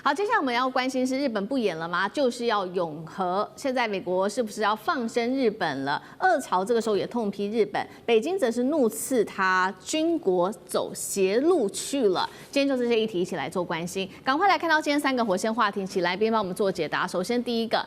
好，接下来我们要关心是日本不演了吗？就是要永和。现在美国是不是要放生日本了？俄朝这个时候也痛批日本，北京则是怒斥他军国走邪路去了。今天就这些议题一起来做关心，赶快来看到今天3个火线话题，请来宾帮我们做解答。首先第一个，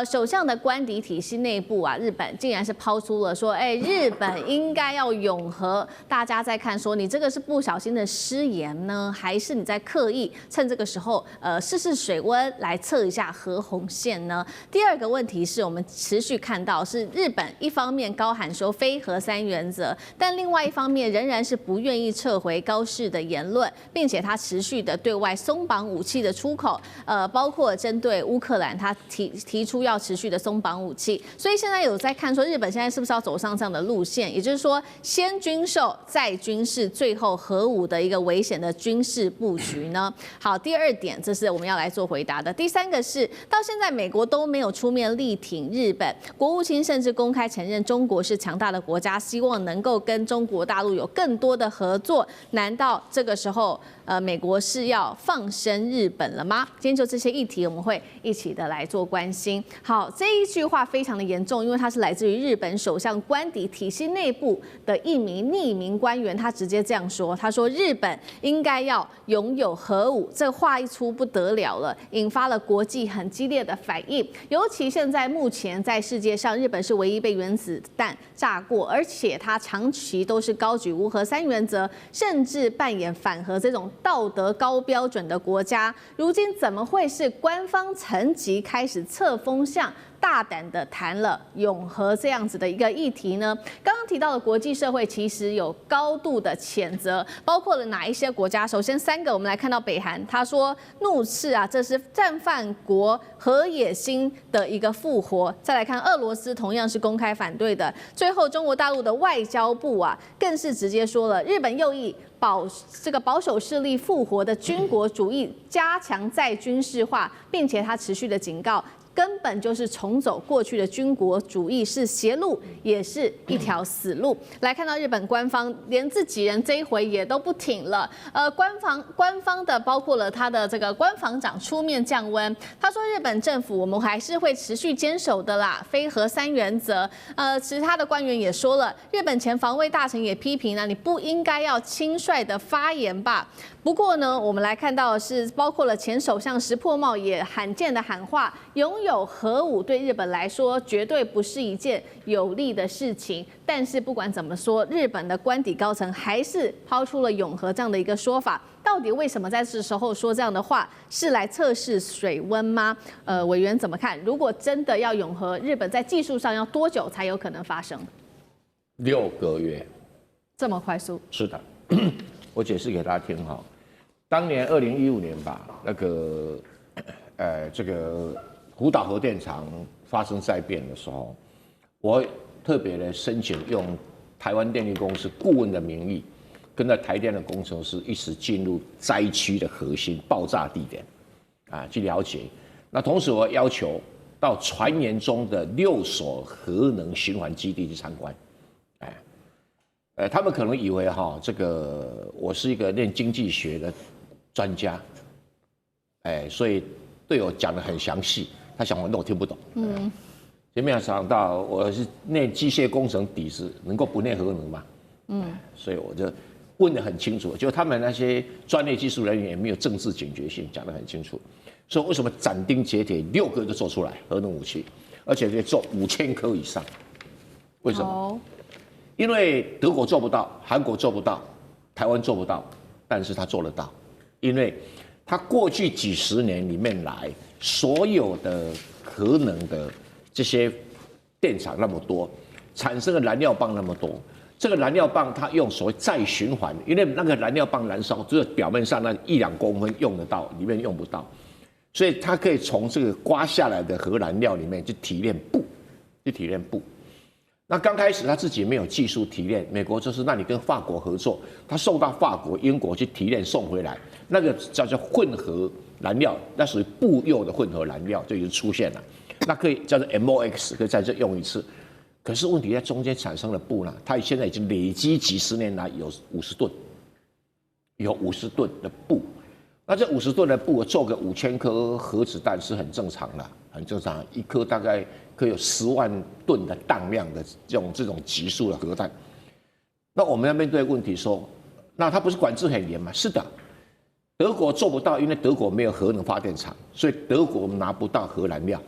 首相的官邸体系内部啊，日本竟然是抛出了说，日本应该要永和。大家在看说，你这个是不小心的失言呢，还是你在刻意趁这个时候试试水温来测一下核红线呢？第二个问题是我们持续看到是日本一方面高喊说非核3原则，但另外一方面仍然是不愿意撤回高市的言论，并且他持续的对外松绑武器的出口，包括针对乌克兰，他提出要持续的松绑武器。所以现在有在看说日本现在是不是要走上这样的路线，也就是说先军售再军事，最后核武的一个危险的军事布局呢？好，第二点，这是我们要来做回答的。第三个是，到现在美国都没有出面力挺日本，国务卿甚至公开承认中国是强大的国家，希望能够跟中国大陆有更多的合作。难道这个时候，美国是要放生日本了吗？今天就这些议题，我们会一起的来做关心。好，这一句话非常的严重，因为它是来自于日本首相官邸体系内部的一名匿名官员，他直接这样说，他说日本应该要拥有核武。这话一出不得了了，引发了国际很激烈的反应。尤其现在目前在世界上，日本是唯一被原子弹炸过，而且它长期都是高举无核3原则，甚至扮演反核这种道德高标准的国家。如今怎么会是官方层级开始测风向？大胆的谈了永和这样子的一个议题呢？刚刚提到的国际社会其实有高度的谴责，包括了哪一些国家？首先3个，我们来看到北韩，他说怒斥啊，这是战犯国核野心的一个复活。再来看俄罗斯，同样是公开反对的。最后中国大陆的外交部啊，更是直接说了，日本右翼这个保守势力复活的军国主义，加强再军事化，并且他持续的警告。根本就是重走过去的军国主义，是邪路，也是一条死路。来看到日本官方连自己人这一回也都不挺了，官方的包括了他的这个官房长出面降温，他说日本政府我们还是会持续坚守的啦，非核3原则。其他的官员也说了，日本前防卫大臣也批评了，你不应该要轻率的发言吧。不过呢，我们来看到的是，包括了前首相石破茂也罕见的喊话，拥有核武对日本来说绝对不是一件有利的事情。但是不管怎么说，日本的官邸高层还是抛出了永和这样的一个说法。到底为什么在这时候说这样的话？是来测试水温吗？委员怎么看？如果真的要永和，日本在技术上要多久才有可能发生？6个月，这么快速？是的，我解释给大家听哈。当年2015年吧，那个这个福岛核电厂发生灾变的时候，我特别的申请用台湾电力公司顾问的名义，跟着台电的工程师一起进入灾区的核心爆炸地点，去了解。那同时我要求到传言中的6所核能循环基地去参观。他们可能以为这个我是一个念经济学的专家，所以对我讲得很详细。他想那我听不懂，也没有想到我是念机械工程底子，能够不念核能吗？所以我就问得很清楚。就他们那些专业技术人员也没有政治警觉性，讲得很清楚。所以为什么斩钉截铁6个就做出来核能武器，而且可以做5000颗以上？为什么？因为德国做不到，韩国做不到，台湾做不到，但是他做得到，因为他过去几十年里面来，所有的核能的这些电厂那么多，产生的燃料棒那么多，这个燃料棒它用所谓再循环，因为那个燃料棒燃烧只有表面上那1-2公分用得到，里面用不到，所以它可以从这个刮下来的核燃料里面去提炼布，那刚开始他自己没有技术提炼，美国就是那你跟法国合作，他送到法国、英国去提炼送回来，那个叫做混合燃料，那属于布用的混合燃料就已经出现了，那可以叫做 MOX， 可以在这用一次。可是问题在中间产生了布呢，它现在已经累积几十年来有50吨，的布，那这50吨的布做个5000颗核子弹是很正常的，很正常，一颗大概可以有10万吨的当量的这种级数的核弹。那我们要面对问题说，那它不是管制很严吗？是的，德国做不到，因为德国没有核能发电厂，所以德国拿不到核燃料。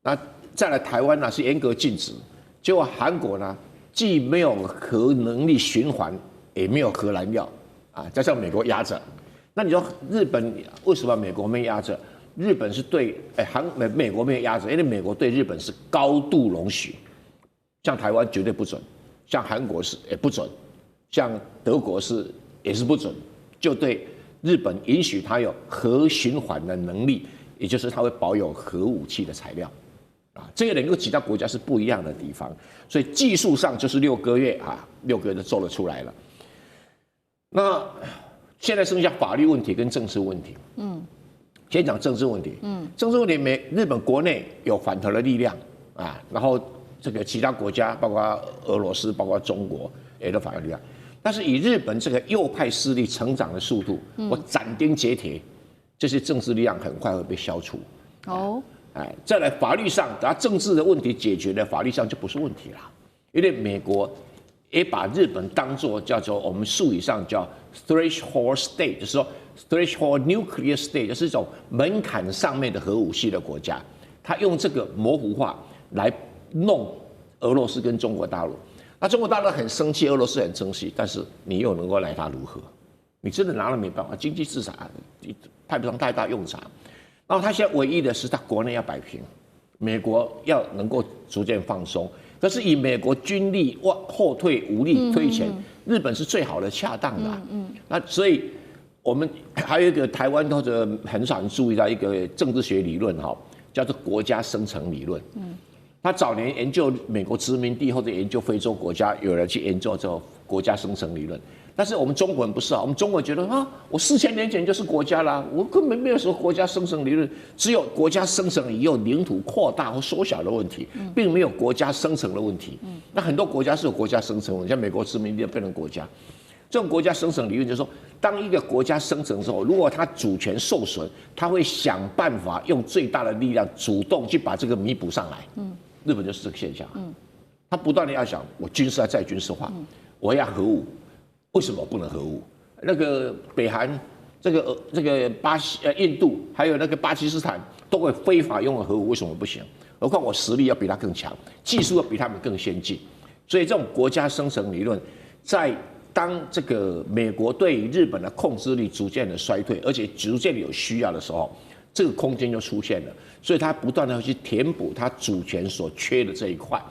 那再来台湾呢是严格禁止，结果韩国呢既没有核能力循环，也没有核燃料啊，加上美国压着。那你说日本为什么美国没压着？日本是对美国没有压着，因为美国对日本是高度容许，像台湾绝对不准，像韩国是也不准，像德国也是不准，就对日本允许它有核循环的能力，也就是它会保有核武器的材料。啊，这个能够其他国家是不一样的地方，所以技术上就是6个月啊，6个月就做得出来了。那现在剩下法律问题跟政治问题。先讲政治问题。政治问题，日本国内有反核的力量啊，然后这个其他国家，包括俄罗斯，包括中国，也都反核力量。但是以日本这个右派势力成长的速度，我斩钉截铁，这些政治力量很快会被消除。再来法律上，等政治的问题解决了，法律上就不是问题了，因为美国也把日本当作叫做我们术语上叫 threshold state， 就是说 threshold nuclear state， 就是一种门槛上面的核武器的国家，他用这个模糊化来弄俄罗斯跟中国大陆。那中国大陆很生气，俄罗斯很生气，但是你又能够奈他如何？你真的拿了没办法，经济制裁派不上太大用场。然后他现在唯一的是他国内要摆平，美国要能够逐渐放松。可是以美国军力后退无力推前，日本是最好的恰当的。那所以我们还有一个台湾或者很少人注意到一个政治学理论哈，叫做国家生成理论。他早年研究美国殖民地或者研究非洲国家，有人去研究这个国家生成理论。但是我们中国人不是啊，我们中国人觉得啊，我4000年前就是国家啦，我根本没有什么国家生成理论，只有国家生成以后领土扩大或缩小的问题，并没有国家生成的问题。那很多国家是有国家生成的，像美国殖民地变成国家，这种国家生成理论就是说，当一个国家生成之后，如果它主权受损，它会想办法用最大的力量主动去把这个弥补上来。日本就是这个现象。他不断的要想，我军事要再军事化，我要核武。为什么不能核武？那个北韩、这个印度，还有那个巴基斯坦都会非法拥有核武，为什么不行？何况我实力要比他更强，技术要比他们更先进。所以这种国家生成理论，在当这个美国对日本的控制力逐渐的衰退，而且逐渐有需要的时候，这个空间就出现了。所以他不断的去填补他主权所缺的这一块。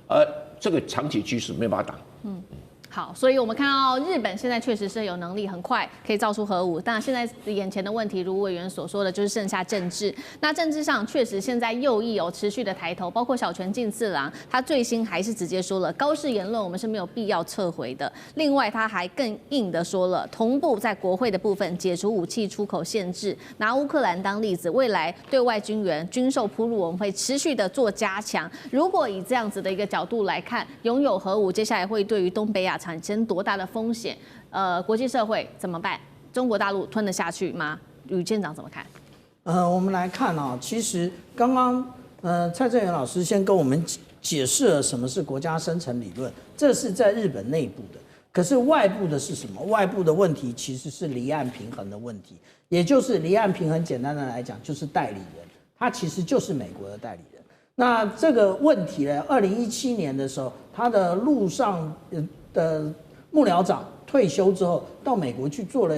而这个长期趋势没有办法挡。好，所以我们看到日本现在确实是有能力很快可以造出核武，但现在眼前的问题，如委员所说的，就是剩下政治。那政治上确实现在右翼有持续的抬头，包括小泉进次郎，他最新还是直接说了，高市言论我们是没有必要撤回的。另外，他还更硬的说了，同步在国会的部分解除武器出口限制。拿乌克兰当例子，未来对外军援、军售铺路，我们会持续的做加强。如果以这样子的一个角度来看，拥有核武，接下来会对于东北亚产生多大的风险？国际社会怎么办？中国大陆吞得下去吗？吕舰长怎么看？我们来看啊，其实刚刚蔡正元老师先跟我们解释了什么是国家生成理论，这是在日本内部的。可是外部的是什么？外部的问题其实是离岸平衡的问题，也就是离岸平衡，简单的来讲就是代理人，他其实就是美国的代理人。那这个问题呢，2017年的时候，他的陆上的幕僚长退休之后，到美国去做了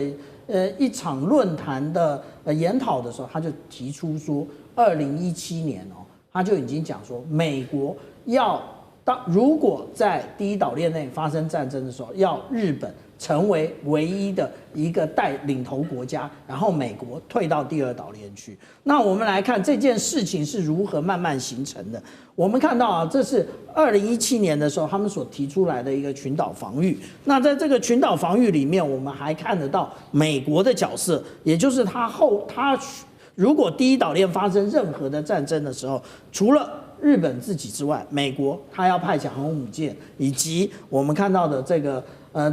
一场论坛的研讨的时候，他就提出说，2017年他就已经讲说，美国要如果在第一岛链内发生战争的时候，要日本成为唯一的一个领头国家，然后美国退到第二岛链去。那我们来看这件事情是如何慢慢形成的。我们看到啊，这是2017年的时候他们所提出来的一个群岛防御。那在这个群岛防御里面，我们还看得到美国的角色，也就是他如果第一岛链发生任何的战争的时候，除了日本自己之外，美国他要派遣航空母舰，以及我们看到的这个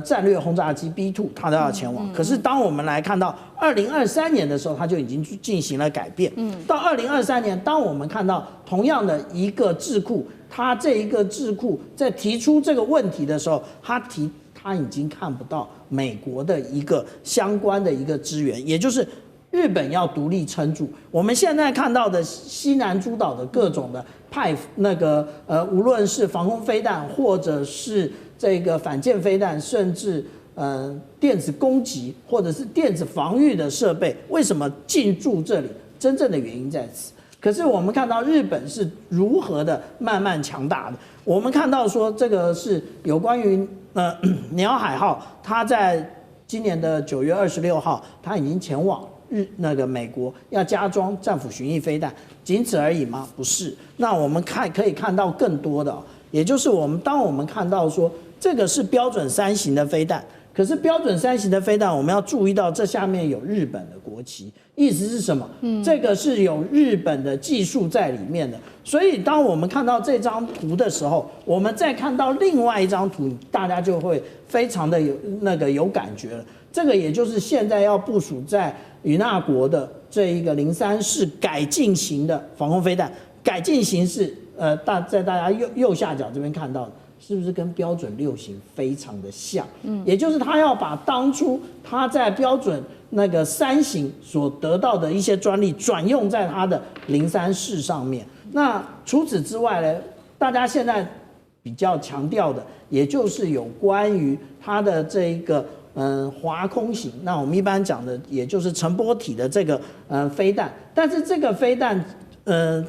战略轰炸机 B2， 它都要前往。可是当我们来看到2023年的时候，它就已经进行了改变。到2023年，当我们看到同样的一个智库，它这一个智库在提出这个问题的时候，它已经看不到美国的一个相关的一个支援，也就是日本要独立撑住。我们现在看到的西南诸岛的各种的无论是防空飞弹，或者是这个反舰飞弹，甚至电子攻击或者是电子防御的设备，为什么进驻这里？真正的原因在此。可是我们看到日本是如何的慢慢强大的。我们看到说这个是有关于鸟海号，它在今年的9月26号，它已经前往美国要加装战斧巡弋飞弹，仅此而已吗？不是。那我们可以看到更多的，也就是当我们看到说这个是标准3型的飞弹，可是标准3型的飞弹，我们要注意到这下面有日本的国旗，意思是什么？这个是有日本的技术在里面的。所以当我们看到这张图的时候，我们再看到另外一张图，大家就会非常的有感觉了。这个也就是现在要部署在与那国的这一个03式改进型的防空飞弹，改进型是在大家右下角这边看到的，是不是跟标准6型非常的像？也就是他要把当初他在标准3型所得到的一些专利转用在他的03式上面。那除此之外呢，大家现在比较强调的，也就是有关于它的这一个滑空型，那我们一般讲的也就是乘波体的这个飞弹，但是这个飞弹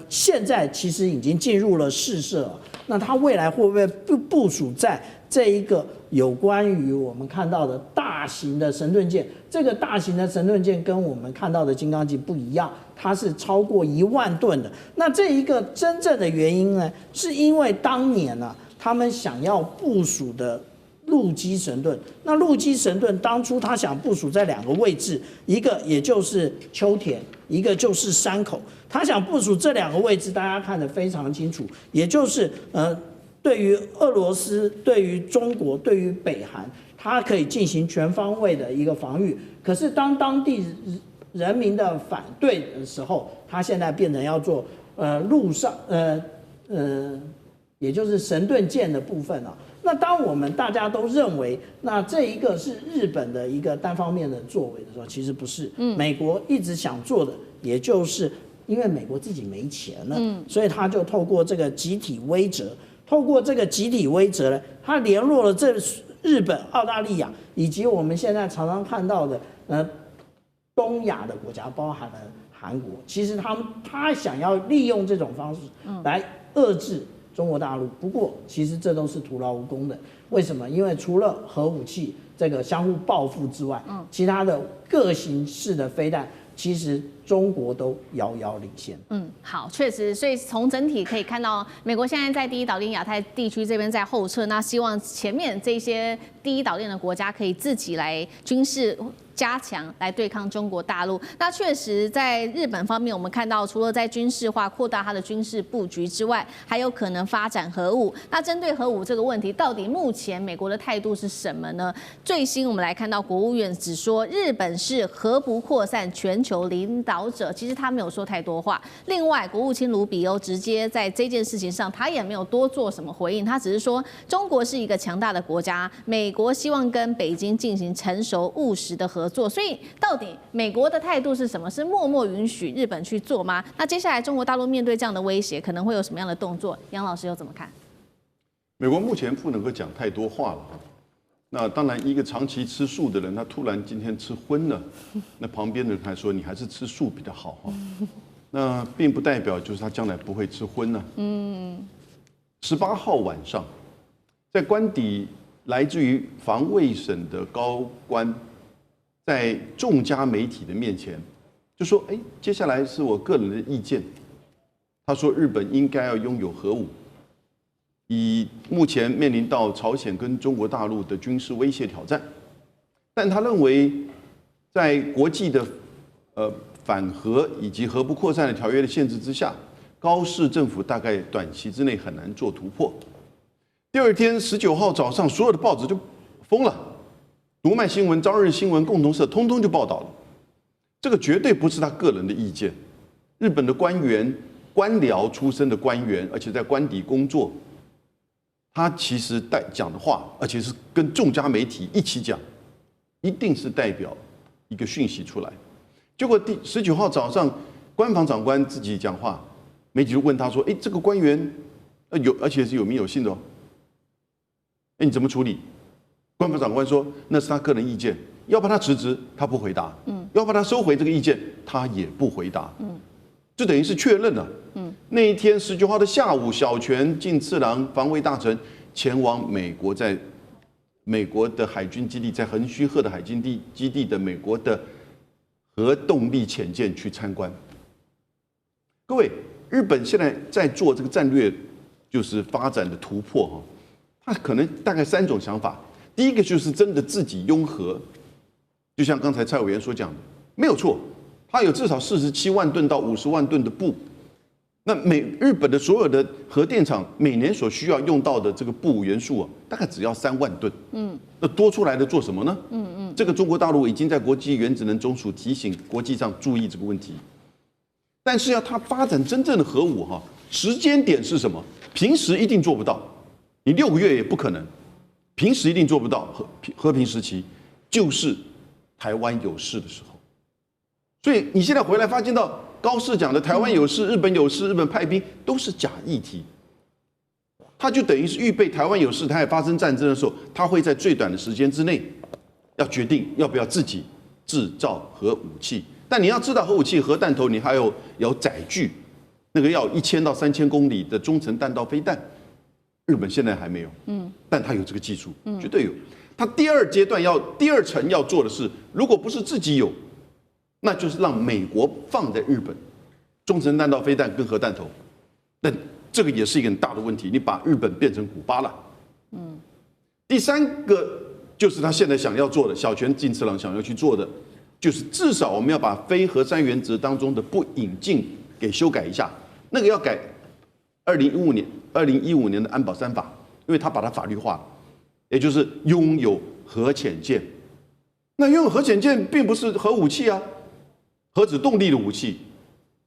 现在其实已经进入了试射了。那它未来会不会部署在这一个有关于我们看到的大型的神盾舰？这个大型的神盾舰跟我们看到的金刚级不一样，它是超过1万吨的。那这一个真正的原因呢，是因为当年他们想要部署的陆基神盾，那陆基神盾当初他想部署在2个位置，一个也就是秋田，一个就是山口。他想部署这2个位置，大家看得非常清楚，也就是对于俄罗斯、对于中国、对于北韩，它可以进行全方位的一个防御。可是当当地人民的反对的时候，它现在变成要做陆上也就是神盾舰的部分。那当我们大家都认为那这一个是日本的一个单方面的作为的时候，其实不是。美国一直想做的，也就是因为美国自己没钱了，所以他就透过这个集体威慑，呢，他联络了日本、澳大利亚以及我们现在常常看到的东亚的国家，包含了韩国。其实他想要利用这种方式来遏制中国大陆，不过其实这都是徒劳无功的。为什么？因为除了核武器这个相互报复之外，其他的各形式的飞弹，其实中国都遥遥领先。好，确实，所以从整体可以看到，美国现在在第一岛链亚太地区这边在后撤，那希望前面这些第一岛链的国家可以自己来军事加强来对抗中国大陆。那确实，在日本方面，我们看到除了在军事化扩大它的军事布局之外，还有可能发展核武。那针对核武这个问题，到底目前美国的态度是什么呢？最新我们来看到，国务院只说日本是核不扩散全球领导者，其实他没有说太多话。另外，国务卿卢比欧直接在这件事情上，他也没有多做什么回应，他只是说中国是一个强大的国家，美国希望跟北京进行成熟务实的合作。所以，到底美国的态度是什么？是默默允许日本去做吗？那接下来中国大陆面对这样的威胁，可能会有什么样的动作？杨老师又怎么看？美国目前不能够讲太多话了。那当然，一个长期吃素的人，他突然今天吃荤了，那旁边的人还说你还是吃素比较好哈。那并不代表就是他将来不会吃荤呢。18号晚上，在官邸来自于防卫省的高官，在众家媒体的面前就说：“接下来是我个人的意见。”他说日本应该要拥有核武，以目前面临到朝鲜跟中国大陆的军事威胁挑战，但他认为在国际的反核以及核不扩散的条约的限制之下，高市政府大概短期之内很难做突破。第二天19号早上，所有的报纸就疯了。读卖新闻、朝日新闻、共同社通通就报道了，这个绝对不是他个人的意见。日本的官员、官僚出身的官员，而且在官邸工作，他其实讲的话，而且是跟众家媒体一起讲，一定是代表一个讯息出来。结果第19号早上，官房长官自己讲话，媒体就问他说：“哎，这个官员而且是有名有姓的哦，哎，你怎么处理？”官房长官说：“那是他个人意见，要把他辞职，他不回答；要把他收回这个意见，他也不回答。就等于是确认了。那一天19号的下午，小泉进次郎防卫大臣前往美国，在美国的海军基地，在横须贺的海军基地的美国的核动力潜舰去参观。各位，日本现在在做这个战略，就是发展的突破哈，它可能大概3种想法。第一个就是真的自己拥核，就像刚才蔡委员所讲的，没有错，它有至少47万吨到50万吨的布。那日本的所有的核电厂每年所需要用到的这个布元素啊，大概只要3万吨。那多出来的做什么呢？这个中国大陆已经在国际原子能总署提醒国际上注意这个问题。但是要它发展真正的核武哈，时间点是什么？平时一定做不到，你6个月也不可能。平时一定做不到，和平时期就是台湾有事的时候。所以你现在回来发现到高市讲的台湾有事、日本有事、日本派兵都是假议题，他就等于是预备台湾有事，台海发生战争的时候，他会在最短的时间之内要决定要不要自己制造核武器。但你要知道，核武器、核弹头，你还有载具，那个要1000到3000公里的中程弹道飞弹。日本现在还没有，但他有这个技术，绝对有。他第二层要做的是，如果不是自己有，那就是让美国放在日本中程弹道飞弹跟核弹头。但这个也是一个很大的问题，你把日本变成古巴了。第3个就是他现在想要做的，小泉进次郎想要去做的，就是至少我们要把非核3原则当中的不引进给修改一下，那个要改。2015年的安保3法，因为他把它法律化了，也就是拥有核潜舰。那拥有核潜舰并不是核武器啊，核子动力的武器，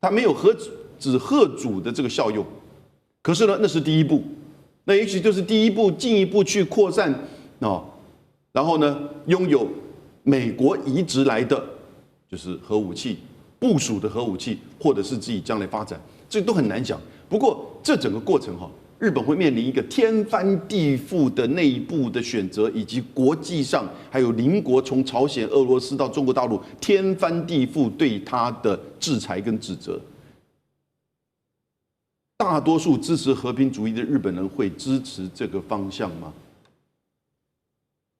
它没有核子核主的这个效用。可是呢，那是第一步，那也许就是第一步，进一步去扩散哦，然后呢，拥有美国移植来的就是核武器部署的核武器，或者是自己将来发展，这都很难讲。不过这整个过程哈，日本会面临一个天翻地覆的内部的选择，以及国际上还有邻国，从朝鲜、俄罗斯到中国大陆，天翻地覆对他的制裁跟指责。大多数支持和平主义的日本人会支持这个方向吗？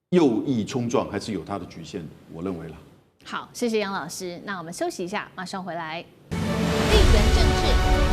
右翼冲撞还是有它的局限的，我认为啦。好，谢谢杨老师。那我们休息一下，马上回来。地缘政治。